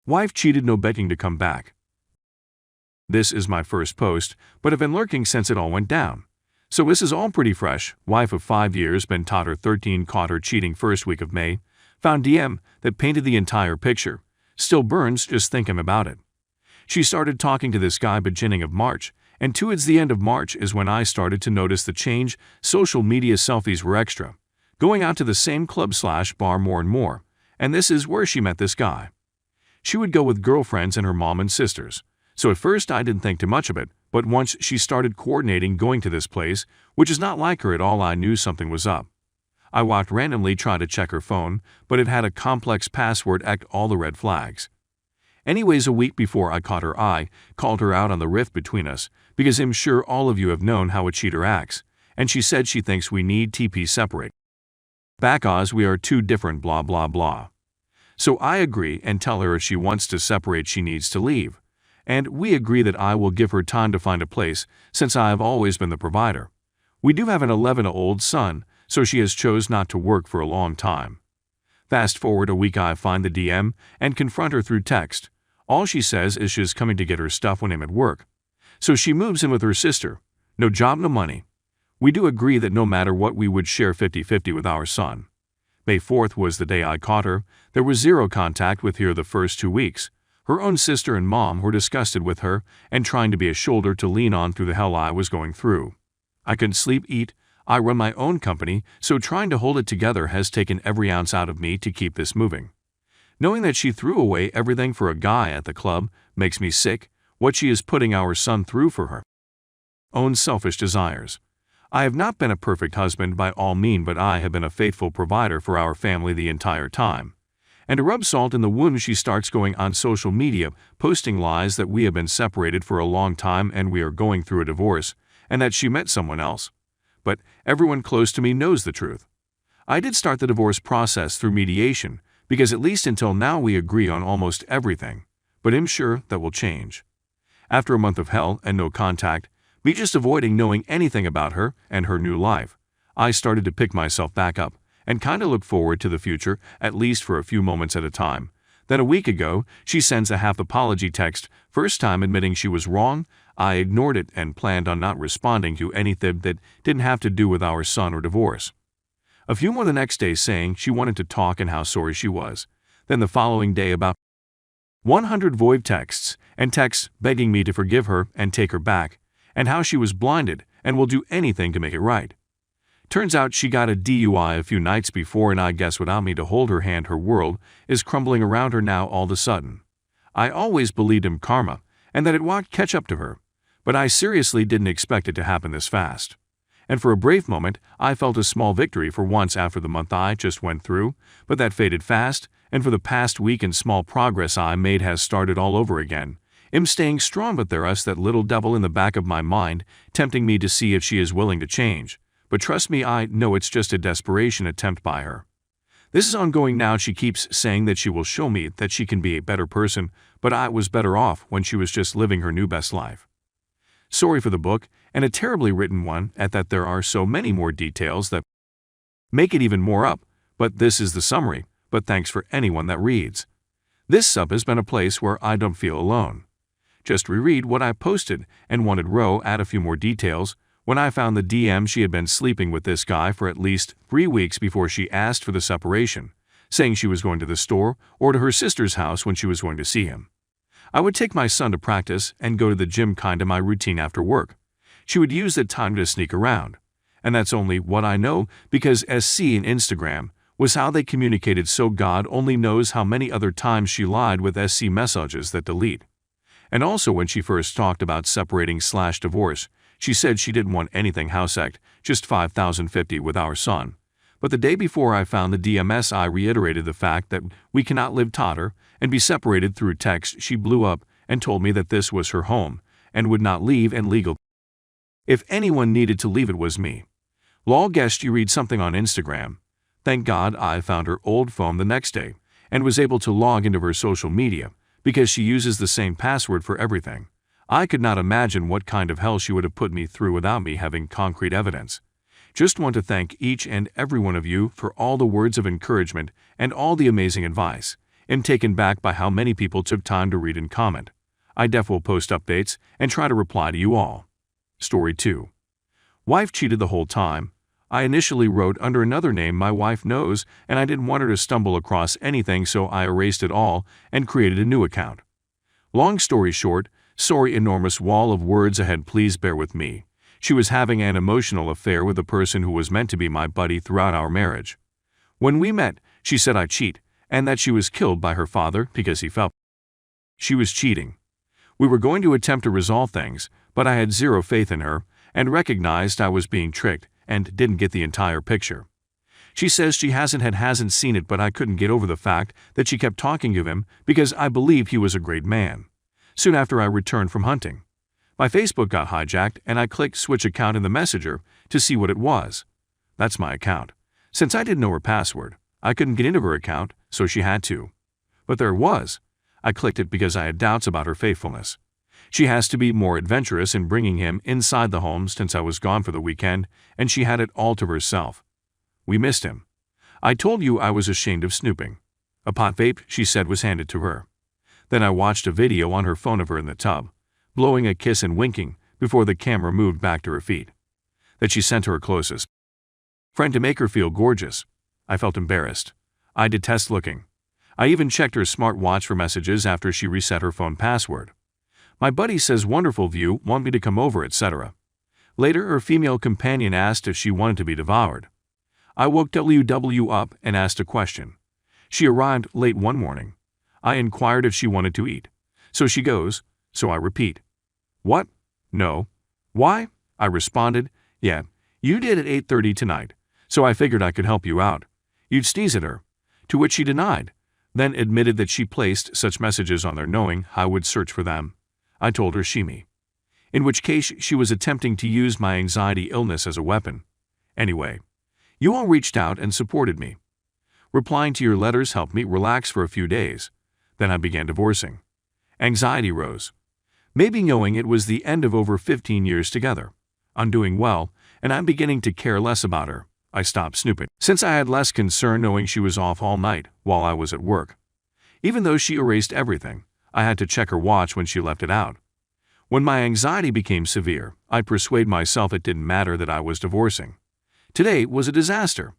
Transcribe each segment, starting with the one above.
Wife cheated, no begging to come back. This is my first post, but have been lurking since it all went down. So this is all pretty fresh. Wife of 5 years, been taught her 13, caught her cheating first week of May. Found DM that painted the entire picture. Still burns just thinking about it. She started talking to this guy beginning of March, and towards the end of March is when I started to notice the change. Social media selfies were extra. Going out to the same club/bar more and more, and this is where she met this guy. She would go with girlfriends and her mom and sisters. So at first I didn't think too much of it, but once she started coordinating going to this place, which is not like her at all, I knew something was up. I walked randomly, tried to check her phone, but it had a complex password, all the red flags. Anyways, a week before I caught her, I called her out on the rift between us, because I'm sure all of you have known how a cheater acts, and she said she thinks we need TP separate. Back Oz, we are two different blah blah blah. So I agree and tell her if she wants to separate she needs to leave. And we agree that I will give her time to find a place, since I have always been the provider. We do have an 11-year-old son, so she has chose not to work for a long time. Fast forward a week, I find the DM and confront her through text. All she says is she's coming to get her stuff when I'm at work. So she moves in with her sister. No job, no money. We do agree that no matter what we would share 50-50 with our son. May 4th was the day I caught her. There was zero contact with her the first 2 weeks. Her own sister and mom were disgusted with her and trying to be a shoulder to lean on through the hell I was going through. I couldn't sleep, eat. I run my own company, so trying to hold it together has taken every ounce out of me to keep this moving. Knowing that she threw away everything for a guy at the club makes me sick. What she is putting our son through for her own selfish desires. I have not been a perfect husband by all means, but I have been a faithful provider for our family the entire time. And to rub salt in the wound, she starts going on social media, posting lies that we have been separated for a long time and we are going through a divorce, and that she met someone else. But everyone close to me knows the truth. I did start the divorce process through mediation, because at least until now we agree on almost everything, but I'm sure that will change. After a month of hell and no contact, me just avoiding knowing anything about her and her new life, I started to pick myself back up and kinda look forward to the future, at least for a few moments at a time. Then a week ago, she sends a half apology text, first time admitting she was wrong. I ignored it and planned on not responding to anything that didn't have to do with our son or divorce. A few more the next day saying she wanted to talk and how sorry she was. Then the following day about 100 void texts and texts begging me to forgive her and take her back, and how she was blinded and will do anything to make it right. Turns out she got a DUI a few nights before, and I guess without me to hold her hand, her world is crumbling around her now all of a sudden. I always believed in karma and that it would catch up to her, but I seriously didn't expect it to happen this fast. And for a brief moment, I felt a small victory for once after the month I just went through, but that faded fast, and for the past week and small progress I made has started all over again. I'm staying strong, but there is that little devil in the back of my mind tempting me to see if she is willing to change. But trust me, I know it's just a desperation attempt by her. This is ongoing now. She keeps saying that she will show me that she can be a better person, but I was better off when she was just living her new best life. Sorry for the book, and a terribly written one at that. There are so many more details that make it even more up, but this is the summary. But thanks for anyone that reads. This sub has been a place where I don't feel alone. Just reread what I posted and wanted Ro add a few more details. When I found the DM, she had been sleeping with this guy for at least 3 weeks before she asked for the separation, saying she was going to the store or to her sister's house when she was going to see him. I would take my son to practice and go to the gym, kinda my routine after work. She would use that time to sneak around. And that's only what I know, because SC and Instagram was how they communicated, so God only knows how many other times she lied with SC messages that delete. And also when she first talked about separating/divorce, she said she didn't want anything house act, just 5,050 with our son. But the day before I found the DMS, I reiterated the fact that we cannot live together and be separated through text. She blew up and told me that this was her home and would not leave, and legal. If anyone needed to leave, it was me. Lol, guessed you read something on Instagram. Thank God I found her old phone the next day and was able to log into her social media, because she uses the same password for everything. I could not imagine what kind of hell she would have put me through without me having concrete evidence. Just want to thank each and every one of you for all the words of encouragement and all the amazing advice. and taken back by how many people took time to read and comment. I def will post updates and try to reply to you all. Story 2. Wife cheated the whole time. I initially wrote under another name my wife knows, and I didn't want her to stumble across anything, so I erased it all and created a new account. Long story short, sorry, enormous wall of words ahead, please bear with me. She was having an emotional affair with a person who was meant to be my buddy throughout our marriage. When we met, she said I cheat, and that she was killed by her father because he felt she was cheating. We were going to attempt to resolve things, but I had zero faith in her and recognized I was being tricked and didn't get the entire picture. She says she hasn't seen it, but I couldn't get over the fact that she kept talking to him because I believed he was a great man. Soon after I returned from hunting, my Facebook got hijacked and I clicked switch account in the messenger to see what it was. That's my account. Since I didn't know her password, I couldn't get into her account, so she had to. But there it was. I clicked it because I had doubts about her faithfulness. She has to be more adventurous in bringing him inside the home since I was gone for the weekend, and she had it all to herself. We missed him. I told you I was ashamed of snooping. A pot vape, she said, was handed to her. Then I watched a video on her phone of her in the tub, blowing a kiss and winking before the camera moved back to her feet. That she sent to her closest friend to make her feel gorgeous. I felt embarrassed. I detest looking. I even checked her smartwatch for messages after she reset her phone password. My buddy says wonderful view, want me to come over, etc. Later, her female companion asked if she wanted to be devoured. I woke WW up and asked a question. She arrived late one morning. I inquired if she wanted to eat. So she goes, so I repeat. What? No. Why? I responded, yeah, you did at 8:30 tonight, so I figured I could help you out. You'd sneeze at her. To which she denied, then admitted that she placed such messages on there knowing I would search for them. I told her me. In which case she was attempting to use my anxiety illness as a weapon. Anyway, you all reached out and supported me. Replying to your letters helped me relax for a few days. Then I began divorcing. Anxiety rose. Maybe knowing it was the end of over 15 years together. I'm doing well, and I'm beginning to care less about her. I stopped snooping, since I had less concern knowing she was off all night while I was at work. Even though she erased everything, I had to check her watch when she left it out. When my anxiety became severe, I'd persuade myself it didn't matter that I was divorcing. Today was a disaster.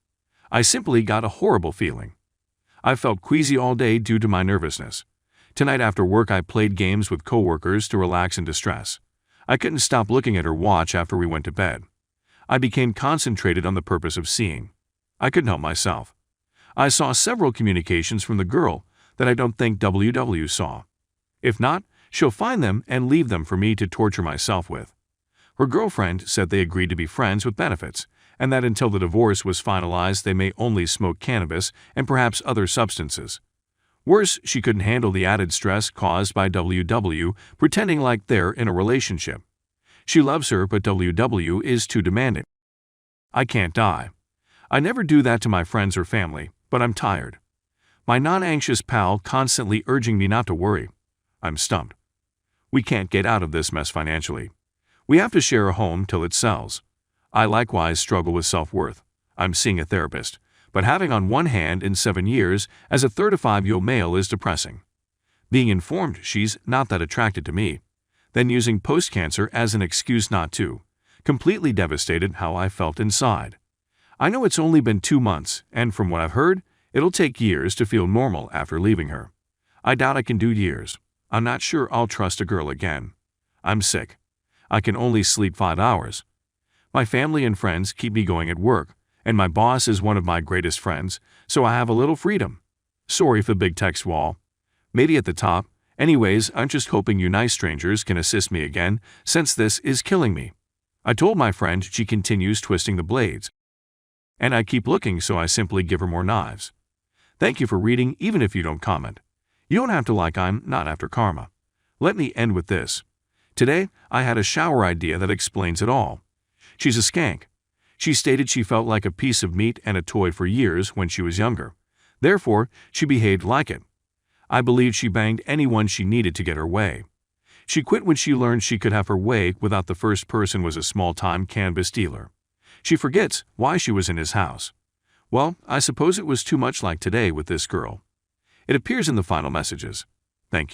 I simply got a horrible feeling. I felt queasy all day due to my nervousness. Tonight after work I played games with coworkers to relax and distress. I couldn't stop looking at her watch after we went to bed. I became concentrated on the purpose of seeing. I couldn't help myself. I saw several communications from the girl that I don't think WW saw. If not, she'll find them and leave them for me to torture myself with. Her girlfriend said they agreed to be friends with benefits, and that until the divorce was finalized they may only smoke cannabis and perhaps other substances. Worse, she couldn't handle the added stress caused by WW pretending like they're in a relationship. She loves her, but WW is too demanding. I can't die. I never do that to my friends or family, but I'm tired. My non-anxious pal constantly urging me not to worry. I'm stumped. We can't get out of this mess financially. We have to share a home till it sells. I likewise struggle with self-worth. I'm seeing a therapist, but having on one hand in 7 years as a 35-year-old male is depressing. Being informed she's not that attracted to me, then using post-cancer as an excuse not to, completely devastated how I felt inside. I know it's only been 2 months, and from what I've heard, it'll take years to feel normal after leaving her. I doubt I can do years. I'm not sure I'll trust a girl again. I'm sick. I can only sleep 5 hours. My family and friends keep me going at work, and my boss is one of my greatest friends, so I have a little freedom. Sorry for the big text wall. Maybe at the top. Anyways, I'm just hoping you nice strangers can assist me again, since this is killing me. I told my friend. She continues twisting the blades, and I keep looking, so I simply give her more knives. Thank you for reading, even if you don't comment. You don't have to like. I'm not after karma. Let me end with this. Today, I had a shower idea that explains it all. She's a skank. She stated she felt like a piece of meat and a toy for years when she was younger. Therefore, she behaved like it. I believe she banged anyone she needed to get her way. She quit when she learned she could have her way without the first person was a small-time cannabis dealer. She forgets why she was in his house. Well, I suppose it was too much like today with this girl. It appears in the final messages. Thank you.